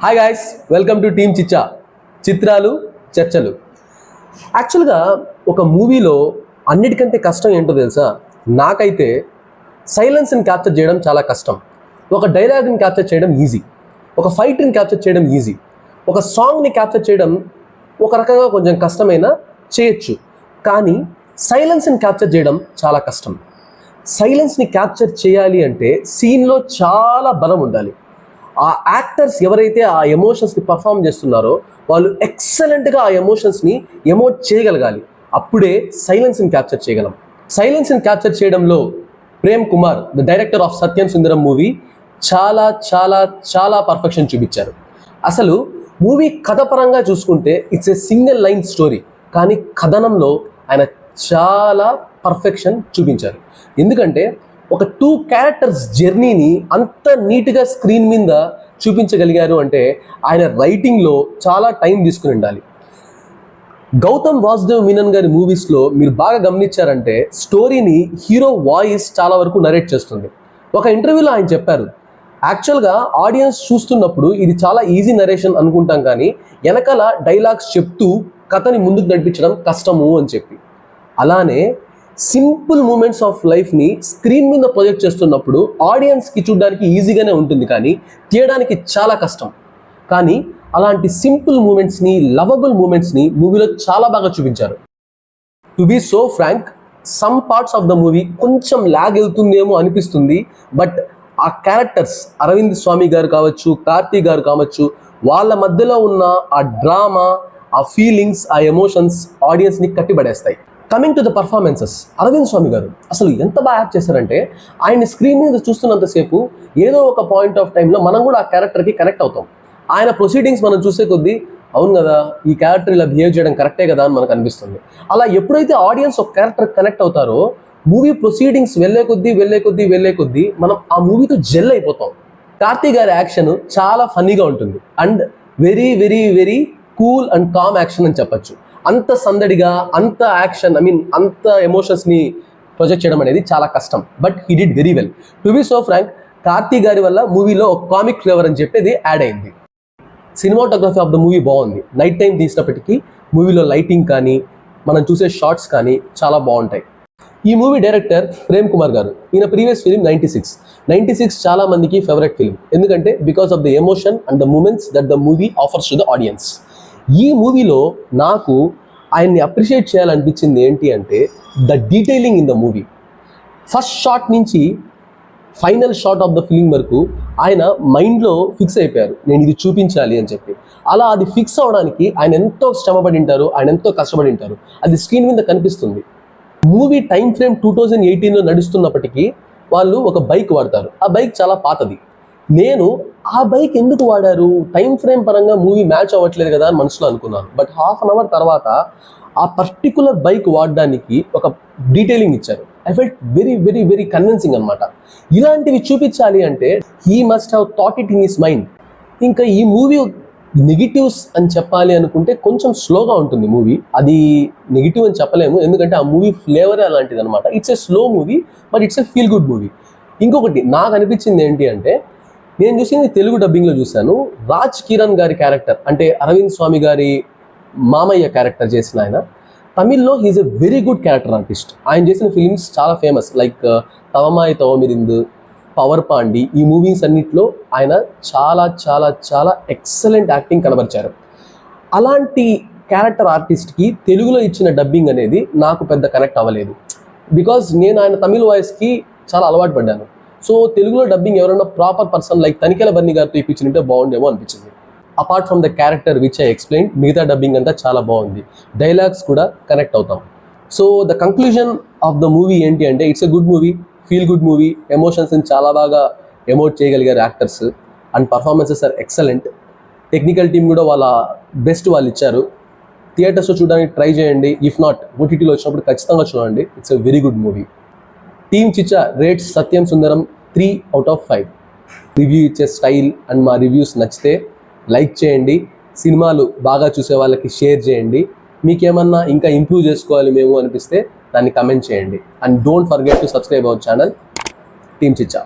Hi guys, welcome to team Chichha. చిత్రాలు చర్చలు. యాక్చువల్గా ఒక మూవీలో అన్నిటికంటే కష్టం ఏంటో తెలుసా? నాకైతే సైలెన్స్ని క్యాప్చర్ చేయడం చాలా కష్టం. ఒక డైలాగ్ని క్యాప్చర్ చేయడం ఈజీ, ఒక ఫైట్ని క్యాప్చర్ చేయడం ఈజీ, ఒక సాంగ్ని క్యాప్చర్ చేయడం ఒక రకంగా కొంచెం కష్టమైనా చేయొచ్చు. కానీ సైలెన్స్ని క్యాప్చర్ చేయడం చాలా కష్టం. సైలెన్స్ని క్యాప్చర్ చేయాలి అంటే సీన్లో చాలా బలం ఉండాలి. ఆ యాక్టర్స్ ఎవరైతే ఆ ఎమోషన్స్ని పర్ఫామ్ చేస్తున్నారో వాళ్ళు ఎక్సలెంట్గా ఆ ఎమోషన్స్ని ఎమోట్ చేయగలగాలి. అప్పుడే సైలెన్స్ని క్యాప్చర్ చేయగలం. సైలెన్స్ని క్యాప్చర్ చేయడంలో Prem Kumar, the director of Sathyam Sundaram movie, చాలా చాలా చాలా పర్ఫెక్షన్ చూపించారు. అసలు మూవీ కథ పరంగా చూసుకుంటే it's a single line story, కానీ కథనంలో ఆయన చాలా పర్ఫెక్షన్ చూపించారు. ఎందుకంటే ఒక 2 క్యారెక్టర్స్ జర్నీని అంత నీట్గా స్క్రీన్ మీద చూపించగలిగారు అంటే ఆయన రైటింగ్లో చాలా టైం తీసుకుని ఉండాలి. గౌతమ్ వాసుదేవ్ మీనన్ గారి మూవీస్లో మీరు బాగా గమనించారంటే స్టోరీని హీరో వాయిస్ చాలా వరకు నరేట్ చేస్తుంది. ఒక ఇంటర్వ్యూలో ఆయన చెప్పారు, యాక్చువల్గా ఆడియన్స్ చూస్తున్నప్పుడు ఇది చాలా ఈజీ నరేషన్ అనుకుంటాం, కానీ వెనకాల డైలాగ్స్ చెప్తూ కథని ముందుకు నడిపించడం కష్టము అని చెప్పి. అలానే సింపుల్ మూమెంట్స్ ఆఫ్ లైఫ్ని స్క్రీన్ మీద ప్రొజెక్ట్ చేస్తున్నప్పుడు ఆడియన్స్కి చూడడానికి ఈజీగానే ఉంటుంది, కానీ తీయడానికి చాలా కష్టం. కానీ అలాంటి సింపుల్ మూమెంట్స్ని, లవబుల్ మూమెంట్స్ని మూవీలో చాలా బాగా చూపించారు. To be so frank, some parts of the movie కొంచెం లాగ్ వెళ్తుందేమో అనిపిస్తుంది. బట్ ఆ క్యారెక్టర్స్, అరవింద్ స్వామి గారు కావచ్చు, కార్తీ గారు కావచ్చు, వాళ్ళ మధ్యలో ఉన్న ఆ డ్రామా, ఆ ఫీలింగ్స్, ఆ ఎమోషన్స్ ఆడియన్స్ని కట్టిపడేస్తాయి. Coming to the performances, Arvind Swamy గారు అసలు ఎంత బాగా యాక్ట్ చేశారంటే ఆయన స్క్రీన్ మీద చూస్తున్నంతసేపు ఏదో ఒక పాయింట్ ఆఫ్ టైంలో మనం కూడా ఆ క్యారెక్టర్కి కనెక్ట్ అవుతాం. ఆయన ప్రొసీడింగ్స్ మనం చూసే కొద్దీ అవును కదా, ఈ క్యారెక్టర్ ఇలా బిహేవ్ చేయడం కరెక్టే కదా అని మనకు అనిపిస్తుంది. అలా ఎప్పుడైతే ఆడియన్స్ ఒక క్యారెక్టర్ కనెక్ట్ అవుతారో మూవీ ప్రొసీడింగ్స్ వెళ్ళే కొద్దీ మనం ఆ మూవీతో జెల్ అయిపోతాం. కార్తీ గారి యాక్షన్ చాలా ఫన్నీగా ఉంటుంది and very very very cool and calm action అని చెప్పచ్చు. అంత సందడిగా, అంత యాక్షన్, అంత ఎమోషన్స్ని ప్రొజెక్ట్ చేయడం అనేది చాలా కష్టం. But he did very well. To be so frank, Karthi గారి వల్ల మూవీలో ఒక కామిక్ ఫ్లేవర్ అని చెప్పేది యాడ్ అయింది. సినిమాటోగ్రఫీ ఆఫ్ ద మూవీ బాగుంది. నైట్ టైం తీసినప్పటికీ మూవీలో లైటింగ్ కానీ, మనం చూసే షార్ట్స్ కానీ చాలా బాగుంటాయి. ఈ మూవీ డైరెక్టర్ ప్రేమ్ కుమార్ గారు. ఈయన ప్రీవియస్ ఫిలిం 96 చాలా మందికి ఫేవరెట్ ఫిలిం. ఎందుకంటే because of the emotion and the moments that the movie offers to the audience. ఈ మూవీలో నాకు ఆయన్ని అప్రిషియేట్ చేయాలనిపించింది ఏంటి అంటే the detailing in the movie. First shot నుంచి final shot of the film వరకు ఆయన మైండ్లో ఫిక్స్ అయిపోయారు, నేను ఇది చూపించాలి అని చెప్పి. అలా అది ఫిక్స్ అవడానికి ఆయన ఎంతో శ్రమపడి ఉంటారు, ఆయన ఎంతో కష్టపడి ఉంటారు. అది స్క్రీన్ మీద కనిపిస్తుంది. మూవీ టైం ఫ్రేమ్ 2018లో నడుస్తున్నప్పటికీ వాళ్ళు ఒక బైక్ వాడతారు. ఆ బైక్ చాలా పాతది. నేను ఆ బైక్ ఎందుకు వాడారు, టైం ఫ్రేమ్ పరంగా మూవీ మ్యాచ్ అవ్వట్లేదు కదా అని మనసులో అనుకున్నాను. బట్ హాఫ్ అన్ అవర్ తర్వాత ఆ పర్టికులర్ బైక్ వాడడానికి ఒక డీటెయిలింగ్ ఇచ్చారు. I felt very very very convincing అనమాట. ఇలాంటివి చూపించాలి అంటే he must have thought it in his mind. ఇంకా ఈ మూవీ నెగిటివ్స్ అని చెప్పాలి అనుకుంటే కొంచెం స్లోగా ఉంటుంది మూవీ. అది నెగిటివ్ అని చెప్పలేము, ఎందుకంటే ఆ మూవీ ఫ్లేవరే అలాంటిది అనమాట. It's a slow movie, but it's a feel good movie. ఇంకొకటి నాకు అనిపించింది ఏంటి అంటే, నేను చూసింది తెలుగు డబ్బింగ్లో చూశాను. రాజ్ కిరణ్ గారి క్యారెక్టర్ అంటే అరవింద్ స్వామి గారి మామయ్య క్యారెక్టర్ చేసిన ఆయన తమిళ్లో he's a very good character artist. ఆయన చేసిన ఫిలిమ్స్ చాలా famous, like Thavamai Thavamirundhu, Power Pandi. ఈ మూవీస్ అన్నిట్లో ఆయన చాలా చాలా చాలా ఎక్సలెంట్ యాక్టింగ్ కనబరిచారు. అలాంటి క్యారెక్టర్ ఆర్టిస్ట్కి తెలుగులో ఇచ్చిన డబ్బింగ్ అనేది నాకు పెద్ద కనెక్ట్ అవ్వలేదు. బికాజ్ నేను ఆయన తమిళ్ వాయిస్కి చాలా అలవాటు పడ్డాను. సో తెలుగులో డబ్బింగ్ ఎవరైనా proper person like Tanikella Bharani గారితో ఇప్పించుంటే బాగుండేమో అనిపించింది. Apart from the character which I explain, మిగతా డబ్బింగ్ అంతా చాలా బాగుంది. డైలాగ్స్ కూడా కనెక్ట్ అవుతాం. So the conclusion of the movie ఏంటి అంటే it's a good movie, feel good movie. ఎమోషన్స్ని చాలా బాగా ఎమోట్ చేయగలిగారు actors and performances are excellent. Technical team కూడా వాళ్ళ బెస్ట్ వాళ్ళు ఇచ్చారు. థియేటర్స్లో చూడడానికి ట్రై చేయండి. ఇఫ్ నాట్ ఓటీటీలో వచ్చినప్పుడు ఖచ్చితంగా చూడండి. It's a very good movie. Team Chichha rates Satyam Sundaram 3/5. Review ఇచ్చే స్టైల్ అండ్ మా రివ్యూస్ నచ్చితే లైక్ చేయండి. సినిమాలు బాగా చూసే వాళ్ళకి షేర్ చేయండి. మీకేమన్నా ఇంకా ఇంప్రూవ్ చేసుకోవాలి మేము అనిపిస్తే దాన్ని కమెంట్ చేయండి. And don't forget to subscribe our channel team చిచ్చా.